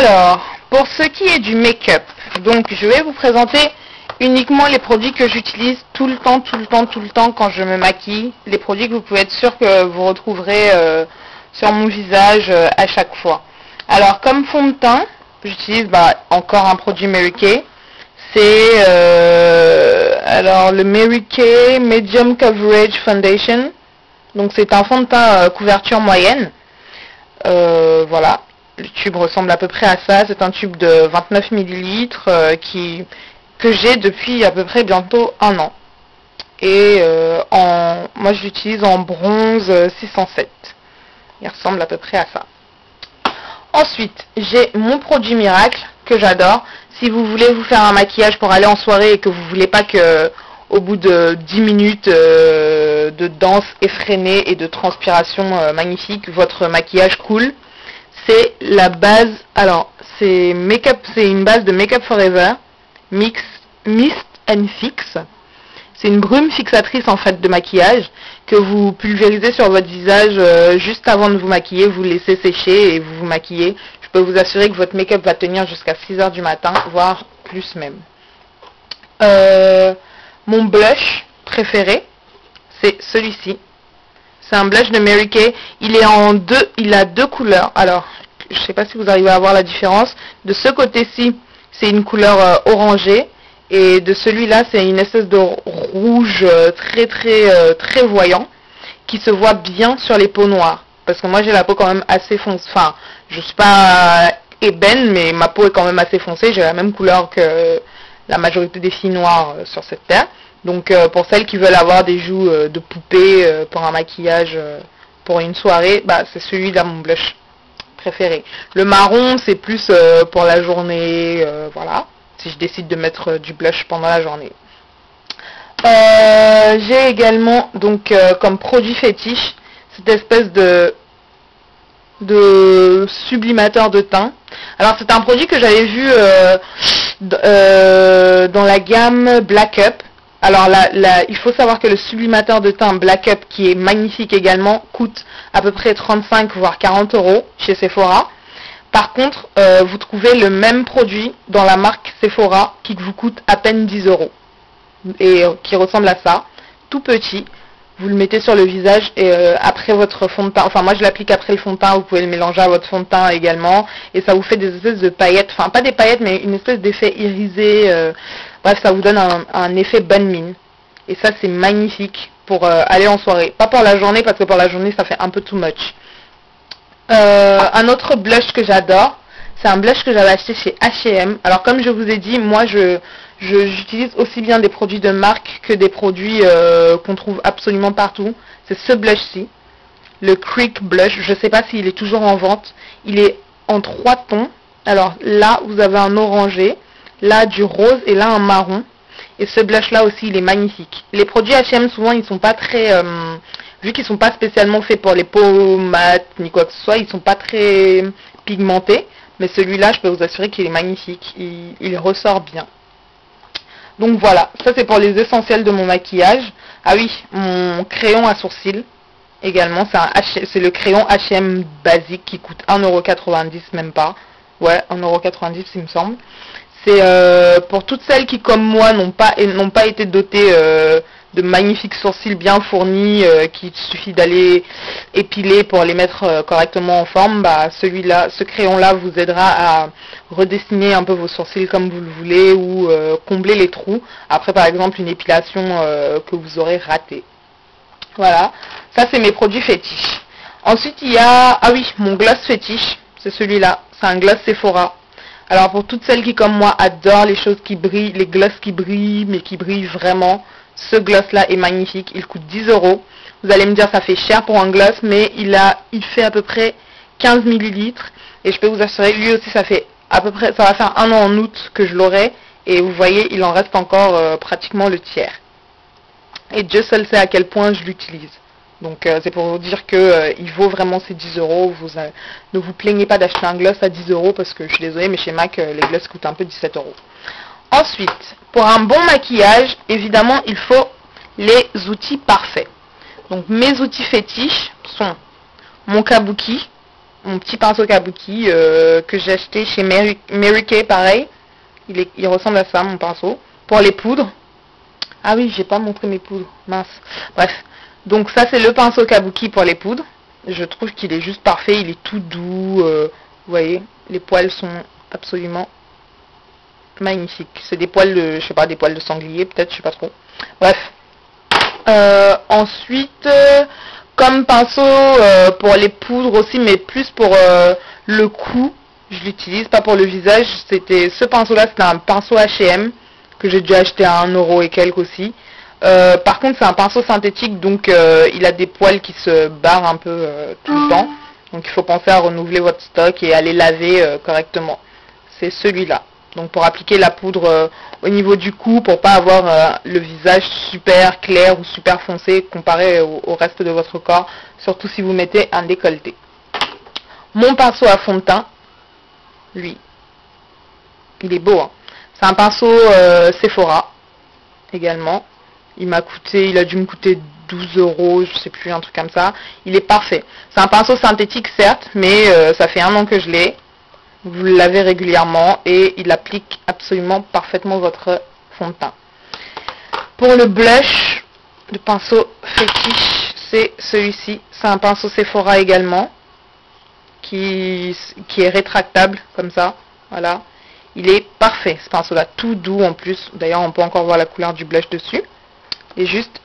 Alors, pour ce qui est du make-up, donc je vais vous présenter uniquement les produits que j'utilise tout le temps quand je me maquille. Les produits que vous pouvez être sûr que vous retrouverez sur mon visage à chaque fois. Alors, comme fond de teint, j'utilise encore un produit Mary Kay. C'est alors le Mary Kay Medium Coverage Foundation. Donc c'est un fond de teint couverture moyenne. Voilà. Le tube ressemble à peu près à ça. C'est un tube de 29 ml que j'ai depuis à peu près bientôt un an. Et moi je l'utilise en bronze 607. Il ressemble à peu près à ça. Ensuite, j'ai mon produit miracle que j'adore. Si vous voulez vous faire un maquillage pour aller en soirée et que vous voulez pas que au bout de 10 minutes de danse effrénée et de transpiration magnifique, votre maquillage coule, c'est la base. Alors, c'est une base de Make Up Forever Mist and Fix. C'est une brume fixatrice en fait de maquillage que vous pulvérisez sur votre visage juste avant de vous maquiller. Vous laissez sécher et vous vous maquillez. Je peux vous assurer que votre make-up va tenir jusqu'à 6 h du matin, voire plus même. Mon blush préféré, c'est celui-ci. C'est un blush de Mary Kay. Il a deux couleurs. Alors, je ne sais pas si vous arrivez à voir la différence. De ce côté-ci, c'est une couleur orangée. Et de celui-là, c'est une espèce de rouge très voyant qui se voit bien sur les peaux noires. Parce que moi, j'ai la peau quand même assez foncée. Enfin, je suis pas ébène, mais ma peau est quand même assez foncée. J'ai la même couleur que la majorité des filles noires sur cette terre. Donc, pour celles qui veulent avoir des joues de poupée pour un maquillage pour une soirée, c'est celui-là mon blush préféré. Le marron, c'est plus pour la journée, voilà. Si je décide de mettre du blush pendant la journée. J'ai également donc comme produit fétiche cette espèce de sublimateur de teint. Alors c'est un produit que j'avais vu dans la gamme Black Up. Alors il faut savoir que le sublimateur de teint Black Up, qui est magnifique également, coûte à peu près 35 voire 40 € chez Sephora. Par contre, vous trouvez le même produit dans la marque Sephora qui vous coûte à peine 10 € et qui ressemble à ça, tout petit. Vous le mettez sur le visage et après votre fond de teint, enfin moi je l'applique après le fond de teint, vous pouvez le mélanger à votre fond de teint également et ça vous fait des espèces de paillettes, enfin pas des paillettes mais une espèce d'effet irisé, bref ça vous donne un effet bonne mine et ça c'est magnifique pour aller en soirée, pas pour la journée parce que pour la journée ça fait un peu too much. Un autre blush que j'adore, c'est un blush que j'avais acheté chez H&M. Alors comme je vous ai dit, moi j'utilise aussi bien des produits de marque que des produits qu'on trouve absolument partout. C'est ce blush-ci, le Creek Blush. Je ne sais pas s'il est toujours en vente. Il est en 3 tons. Alors là, vous avez un orangé, là du rose et là un marron. Et ce blush-là aussi, il est magnifique. Les produits H&M, souvent, ils sont pas très... vu qu'ils sont pas spécialement faits pour les peaux mates ni quoi que ce soit, ils sont pas très pigmentés. Mais celui-là, je peux vous assurer qu'il est magnifique. Il ressort bien. Donc voilà, ça c'est pour les essentiels de mon maquillage. Ah oui, mon crayon à sourcils également. C'est le crayon H&M basique qui coûte 1,90 €, même pas. Ouais, 1,90 € il me semble. C'est pour toutes celles qui, comme moi, n'ont pas été dotées de magnifiques sourcils bien fournis, qu'il suffit d'aller épiler pour les mettre correctement en forme. Celui-là, ce crayon-là vous aidera à redessiner un peu vos sourcils comme vous le voulez ou combler les trous après par exemple une épilation que vous aurez ratée. Voilà, ça c'est mes produits fétiches. Ensuite il y a, ah oui, mon gloss fétiche, c'est celui-là, c'est un gloss Sephora. Alors pour toutes celles qui comme moi adorent les choses qui brillent, les glosses qui brillent mais qui brillent vraiment, ce gloss là est magnifique, il coûte 10 €. Vous allez me dire ça fait cher pour un gloss, mais il fait à peu près 15 ml et je peux vous assurer, lui aussi ça fait à peu près, ça va faire un an en août que je l'aurai et vous voyez il en reste encore pratiquement le tiers. Et Dieu seul sait à quel point je l'utilise. Donc c'est pour vous dire que il vaut vraiment ces 10 €. Ne vous plaignez pas d'acheter un gloss à 10 € parce que je suis désolée mais chez MAC les gloss coûtent un peu 17 €. Ensuite, pour un bon maquillage, évidemment il faut les outils parfaits. Donc mes outils fétiches sont mon kabuki, mon petit pinceau kabuki que j'ai acheté chez Mary Kay, pareil. Il ressemble à ça, mon pinceau. Pour les poudres. Ah oui, j'ai pas montré mes poudres. Mince. Bref. Donc ça, c'est le pinceau kabuki pour les poudres. Je trouve qu'il est juste parfait. Il est tout doux. Vous voyez, les poils sont absolument magnifiques. C'est des poils de, je sais pas, des poils de sanglier, peut-être, je sais pas trop. Bref. Ensuite, comme pinceau pour les poudres aussi, mais plus pour le cou, je l'utilise, pas pour le visage. C'était ce pinceau-là, c'était un pinceau H&M que j'ai déjà acheté à 1 euro et quelques aussi. Par contre, c'est un pinceau synthétique, donc il a des poils qui se barrent un peu tout le temps. Donc il faut penser à renouveler votre stock et à les laver correctement. C'est celui-là. Donc pour appliquer la poudre au niveau du cou, pour pas avoir le visage super clair ou super foncé comparé au reste de votre corps, surtout si vous mettez un décolleté. Mon pinceau à fond de teint, lui, il est beau, hein. C'est un pinceau Sephora également. Il a dû me coûter 12 euros, je sais plus, un truc comme ça. Il est parfait. C'est un pinceau synthétique certes, mais ça fait 1 an que je l'ai. Vous le lavez régulièrement et il applique absolument parfaitement votre fond de teint. Pour le blush, le pinceau fétiche, c'est celui-ci. C'est un pinceau Sephora également, qui est rétractable comme ça. Voilà. Il est parfait, ce pinceau-là, tout doux en plus. D'ailleurs, on peut encore voir la couleur du blush dessus. Il est juste